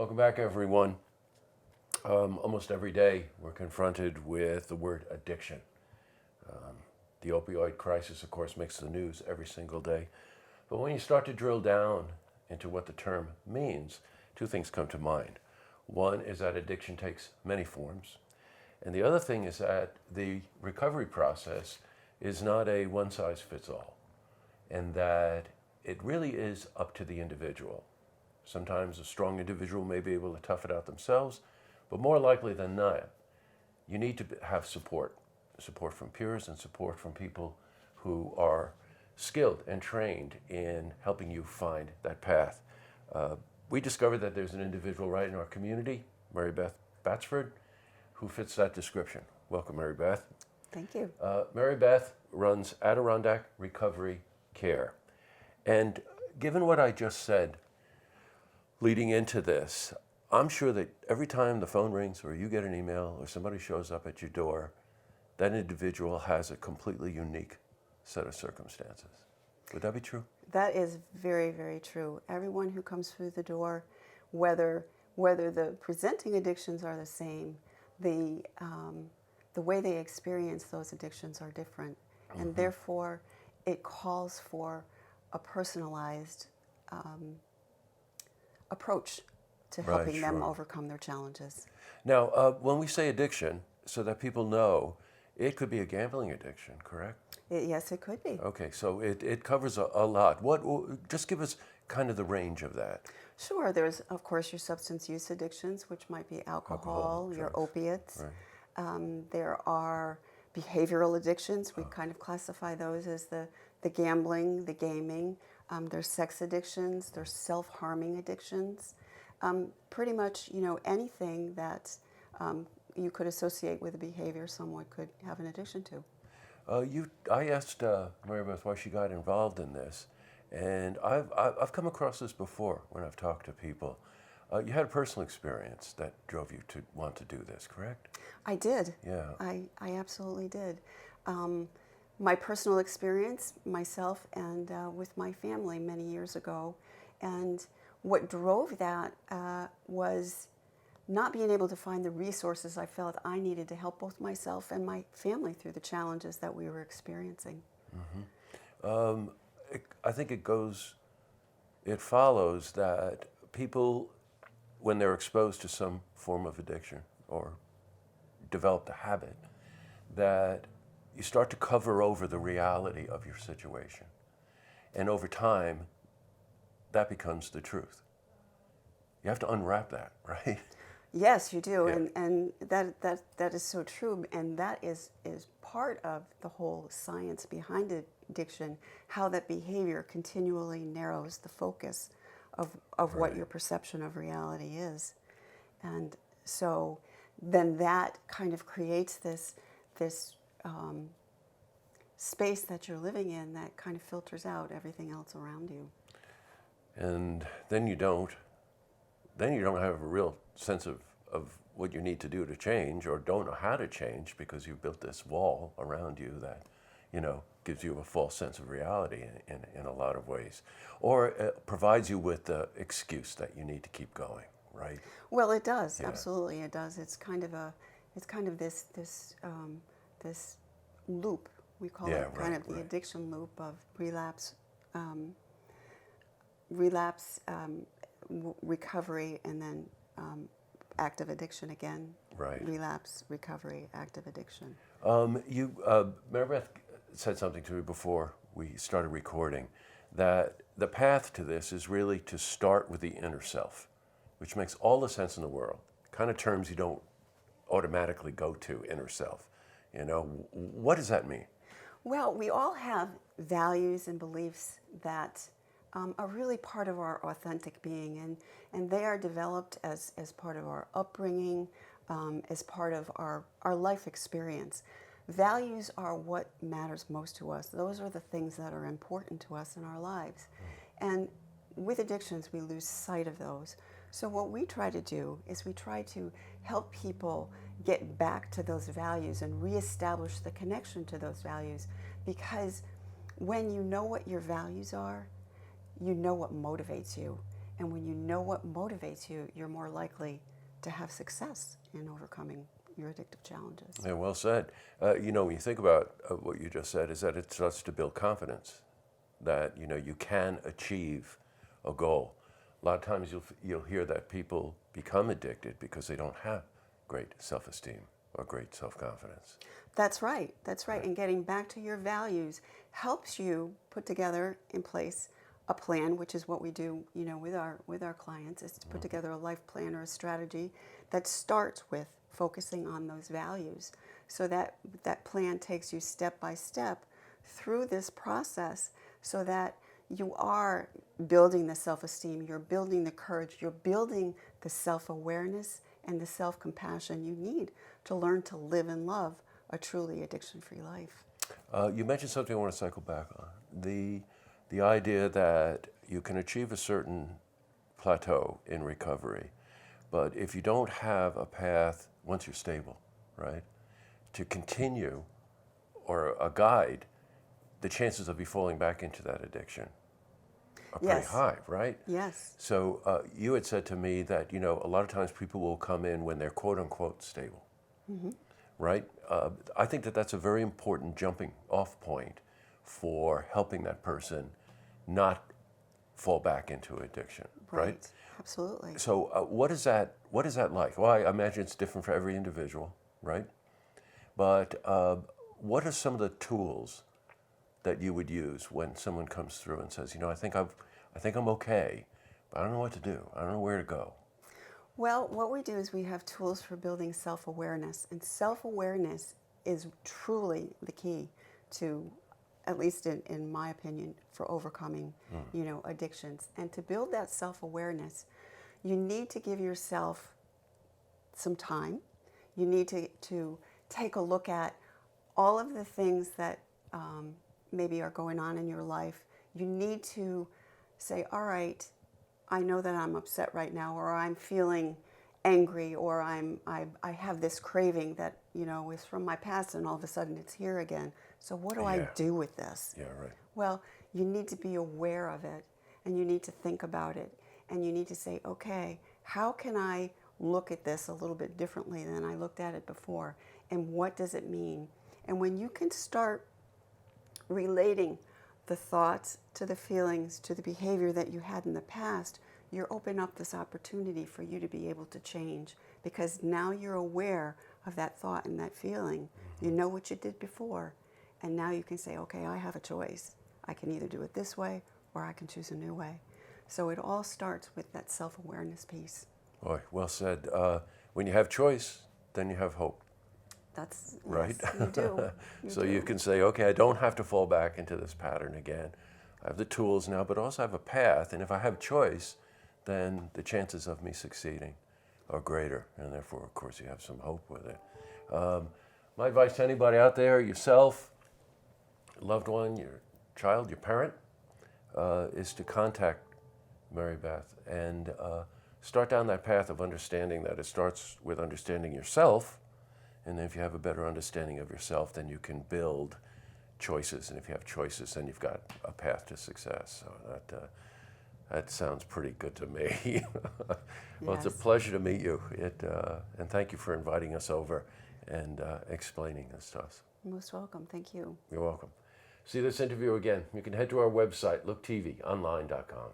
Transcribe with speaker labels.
Speaker 1: Welcome back, everyone. Almost every day we're confronted with the word addiction. The opioid crisis, of course, makes the news every single day. But when you start to drill down into what the term means, two things come to mind. One is that addiction takes many forms. And the other thing is that the recovery process is not a one-size-fits-all, and that it really is up to the individual. Sometimes a strong individual may be able to tough it out themselves, but more likely than not, you need to have support from peers and support from people who are skilled and trained in helping you find that path. We discovered that there's an individual right in our community, Mary Beth Batsford, who fits that description. Welcome, Mary Beth.
Speaker 2: Thank you.
Speaker 1: Mary Beth runs Adirondack Recovery Care. And given what I just said, leading into this, I'm sure that every time the phone rings or you get an email or somebody shows up at your door, that individual has a completely unique set of circumstances. Would that be true?
Speaker 2: That is very, very true. Everyone who comes through the door, whether the presenting addictions are the same, the way they experience those addictions are different, and therefore it calls for a personalized approach to helping them overcome their challenges.
Speaker 1: Now, when we say addiction, so that people know, it could be a gambling addiction, correct?
Speaker 2: Yes, it could be.
Speaker 1: Okay, so it covers a lot. Just give us kind of the range of that.
Speaker 2: Sure. There's, of course, your substance use addictions, which might be alcohol, your
Speaker 1: drugs.
Speaker 2: opiates.
Speaker 1: Right.
Speaker 2: There are behavioral addictions. We kind of classify those as the gambling, the gaming. There's sex addictions. There's self-harming addictions. Pretty much, anything that you could associate with a behavior someone could have an addiction to.
Speaker 1: I asked Mary Beth why she got involved in this, and I've come across this before when I've talked to people. You had a personal experience that drove you to want to do this, correct?
Speaker 2: I did.
Speaker 1: Yeah.
Speaker 2: I absolutely did. My personal experience, myself and with my family many years ago, and what drove that was not being able to find the resources I felt I needed to help both myself and my family through the challenges that we were experiencing.
Speaker 1: I think it follows that people, when they're exposed to some form of addiction or develop a habit, that you start to cover over the reality of your situation. And over time, that becomes the truth. You have to unwrap that, right?
Speaker 2: Yes, you do,
Speaker 1: Yeah.
Speaker 2: and that is so true, and that is part of the whole science behind addiction, how that behavior continually narrows the focus of what your perception of reality is. And so then that kind of creates this space that you're living in that kind of filters out everything else around you.
Speaker 1: And then you don't have a real sense of what you need to do to change, or don't know how to change because you've built this wall around you that, gives you a false sense of reality in a lot of ways, or provides you with the excuse that you need to keep going, right?
Speaker 2: Well, it does.
Speaker 1: Yeah. Absolutely,
Speaker 2: it does. It's kind of this loop. We call it kind of the addiction loop of relapse, recovery, and then active addiction again.
Speaker 1: Right.
Speaker 2: Relapse, recovery, active addiction.
Speaker 1: Mary Beth said something to me before we started recording, that the path to this is really to start with the inner self, which makes all the sense in the world. Kind of terms you don't automatically go to, inner self. What does that mean?
Speaker 2: Well, we all have values and beliefs that are really part of our authentic being, and they are developed as part of our upbringing, as part of our life experience. Values are what matters most to us. Those are the things that are important to us in our lives. And with addictions, we lose sight of those. So what we try to do is we try to help people get back to those values and reestablish the connection to those values, because when you know what your values are, you know what motivates you. And when you know what motivates you, you're more likely to have success in overcoming your addictive challenges.
Speaker 1: Yeah, well said. You know, when you think about what you just said, is that it starts to build confidence that, you know, you can achieve a goal. A lot of times you'll hear that people become addicted because they don't have great self-esteem or great self-confidence.
Speaker 2: That's right. That's right. And getting back to your values helps you put together in place a plan, which is what we do, you know, with our clients, is to put together a life plan or a strategy that starts with focusing on those values. So that plan takes you step by step through this process so that you are building the self-esteem, you're building the courage, you're building the self-awareness and the self-compassion you need to learn to live and love a truly addiction-free life.
Speaker 1: You mentioned something I want to cycle back on. The idea that you can achieve a certain plateau in recovery, but if you don't have a path, once you're stable, right, to continue, or a guide, the chances of you falling back into that addiction are pretty high, right?
Speaker 2: Yes.
Speaker 1: So you had said to me that, you know, a lot of times people will come in when they're quote unquote stable, right? I think that that's a very important jumping off point for helping that person not fall back into addiction, right?
Speaker 2: Absolutely.
Speaker 1: So what is that like? Well, I imagine it's different for every individual, right? But what are some of the tools that you would use when someone comes through and says, you know, I think I'm okay, but I don't know what to do. I don't know where to go.
Speaker 2: Well, what we do is we have tools for building self-awareness, and self-awareness is truly the key to, at least in my opinion, for overcoming, you know, addictions. And to build that self-awareness, you need to give yourself some time. You need to take a look at all of the things that maybe are going on in your life. You need to say, all right, I know that I'm upset right now, or I'm feeling angry, or I have this craving that, you know, is from my past and all of a sudden it's here again. So what do I do with this?
Speaker 1: Yeah, right.
Speaker 2: Well, you need to be aware of it, and you need to think about it, and you need to say, okay, how can I look at this a little bit differently than I looked at it before, and what does it mean? And when you can start relating the thoughts to the feelings to the behavior that you had in the past, you're opening up this opportunity for you to be able to change, because now you're aware of that thought and that feeling. You know what you did before, and now you can say, okay, I have a choice. I can either do it this way or I can choose a new way. So it all starts with that self-awareness piece.
Speaker 1: Boy, well said. When you have choice, then you have hope.
Speaker 2: That's
Speaker 1: right.
Speaker 2: Yes, you do.
Speaker 1: So you can say, okay, I don't have to fall back into this pattern again. I have the tools now, but also I have a path. And if I have choice, then the chances of me succeeding are greater. And therefore, of course, you have some hope with it. My advice to anybody out there, yourself, loved one, your child, your parent, is to contact Mary Beth and start down that path of understanding that it starts with understanding yourself. And then if you have a better understanding of yourself, then you can build choices. And if you have choices, then you've got a path to success. So that sounds pretty good to me. Well, It's a pleasure to meet you. And thank you for inviting us over and explaining this to us.
Speaker 2: You're most welcome. Thank you.
Speaker 1: You're welcome. See this interview again. You can head to our website, looktvonline.com.